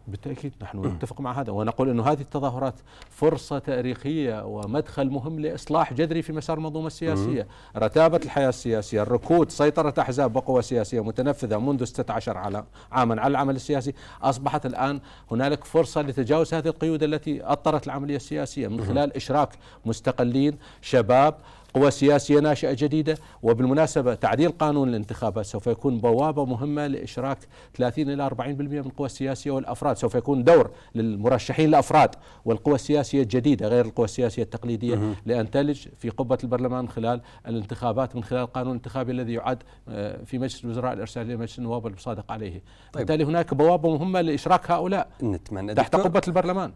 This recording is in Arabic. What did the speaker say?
بالتأكيد نحن نتفق مع هذا، ونقول أن هذه التظاهرات فرصة تاريخية ومدخل مهم لإصلاح جذري في مسار المنظومة السياسية. رتابة الحياة السياسية، الركود، سيطرة أحزاب وقوى سياسية متنفذة منذ 16 عاما على العمل السياسي، أصبحت الآن هنالك فرصة لتجاوز هذه القيود التي أطرت العملية السياسية من خلال إشراك مستقلين، شباب، قوى سياسية ناشئة جديدة. وبالمناسبة تعديل قانون الانتخابات سوف يكون بوابة مهمة لإشراك 30 إلى 40% من القوى السياسية والأفراد، سوف يكون دور للمرشحين الأفراد والقوى السياسية الجديدة غير القوى السياسية التقليدية لأن تلج في قبة البرلمان من خلال الانتخابات، من خلال القانون الانتخابي الذي يعد في مجلس الوزراء الإرسال إلى مجلس النواب والمصادقة عليه. بالتالي هناك بوابة مهمة لإشراك هؤلاء تحت قبة البرلمان.